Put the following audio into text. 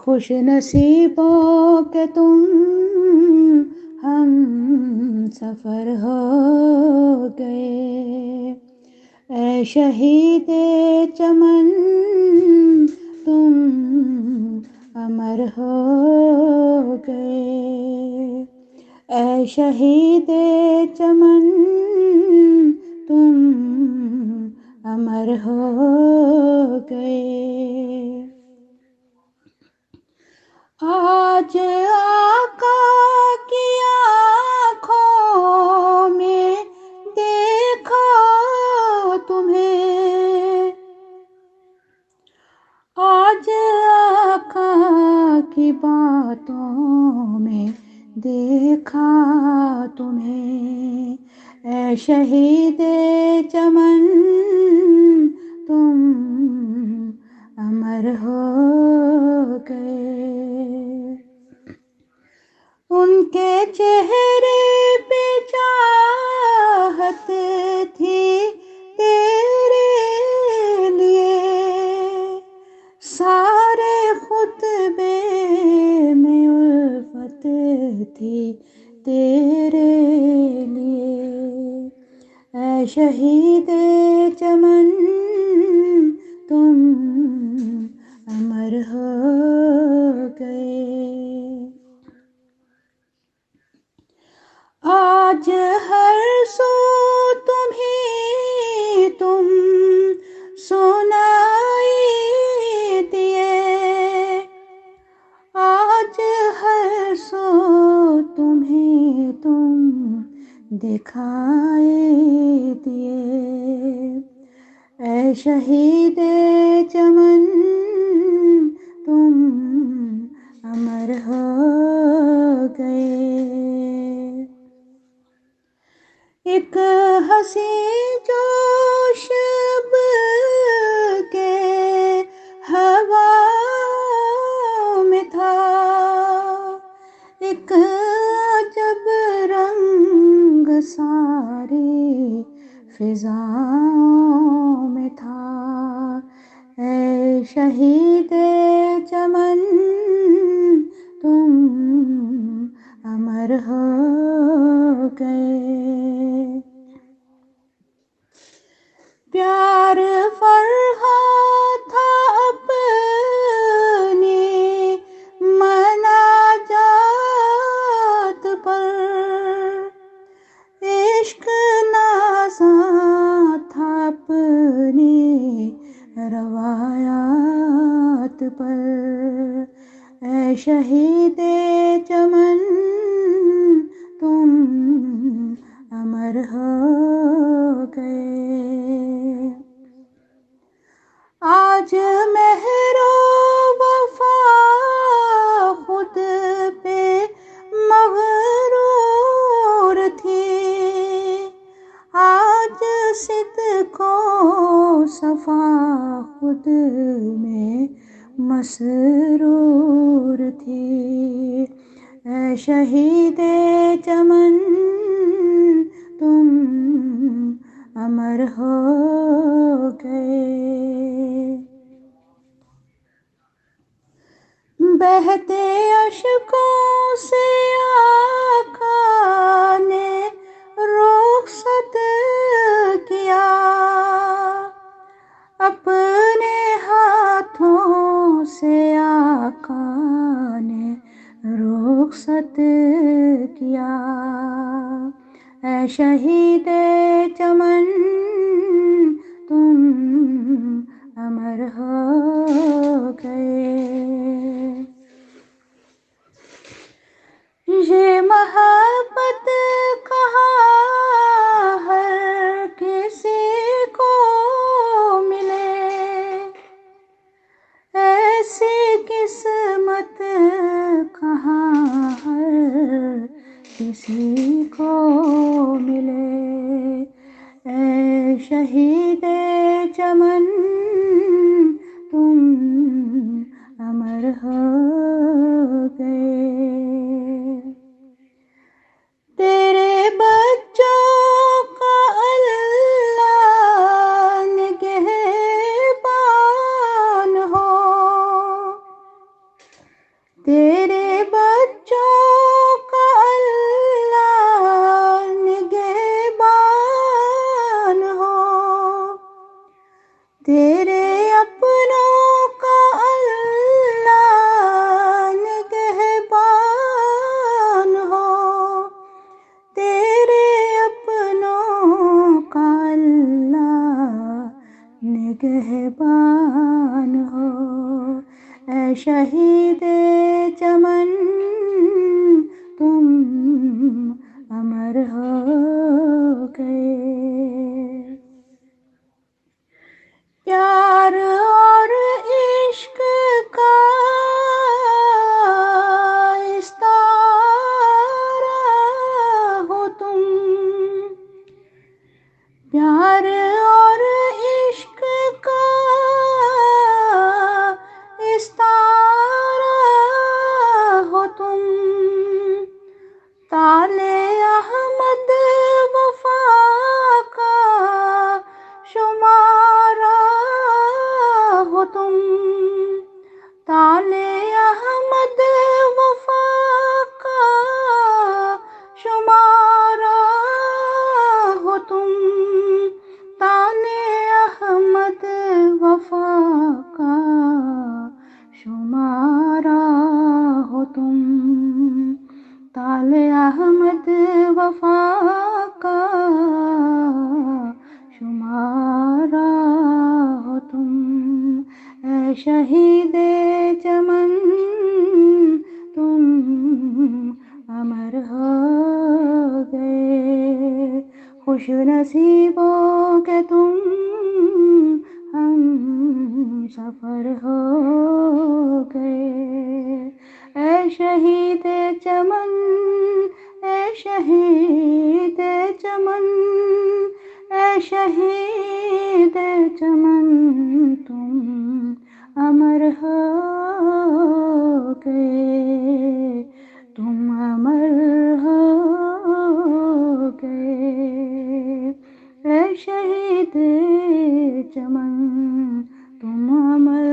خوش نصیبوں کہ تم ہم سفر ہو گئے، اے شہید چمن تم امر ہو گئے، اے شہید چمن تم امر ہو گئے۔ آج آقا کی آنکھوں میں دیکھا تمہیں، آج آقا کی باتوں میں دیکھا تمہیں، اے شہید چمن تم امر ہو گئے۔ ان کے چہرے پہ چاہت تھی تیرے لیے، سارے خطبے میں الفت تھی تیرے لیے، اے شہید چمن تم امر ہو گئے۔ آج ہر سو تم سنائی دیے، آج ہر سو تمہیں تم دکھائی دیے، اے شہید چمن تم امر ہو گئے۔ ایک حسین جوش اب کے ہوا میں تھا، ایک عجب رنگ ساری فضاؤں میں تھا، اے شہید چمن تم امر ہو گئے۔ پیار فرحاں تھا اپنی مناجات پر، عشق نازاں تھا اپنی روایات پر، اے شہید چمن تم امر ہو گئے۔ آج مہر و وفا خود پہ مغرور تھی، آج صدق و صفا خود میں مسرور تھی، اے شہید چمن تم امر ہو گئے۔ بہتے اشکوں سے آقا نے رخصت کیا، اپنے ہاتھوں سے آقا نے رخصت کیا، اے شہید چمن تم امر ہو گئے۔ یہ محبت کہاں ہر کسی کو ملے، ایسی قسمت کہاں ہر کسی کو ملے، اے شہید چمن تم امر ہو گئے۔ تیرے بچوں کا اللہ نگہبان ہو، شہید چمن تم امر ہو گئے. پیار اور عشق کا استعارہ ہو تم. پیار اور عشق کا استعارہ ہو تم. تالے احمد وفا کا شمارہ ہو تم. تالے احمد وفا کا شمارہ ہو تم. تالے احمد وفا کا شمارہ ہو تم. تالے احمد وفا کا شمارہ ہو تم. اے شہید چمن تم امر ہو گئے. خوش نصیبوں کے تم ہم سفر ہو گئے. اے شہید چمن، اے شہید چمن، اے شہید چمن تم امر ہو گئے. تم امر ہو گئے. اے شہید چمن تم امر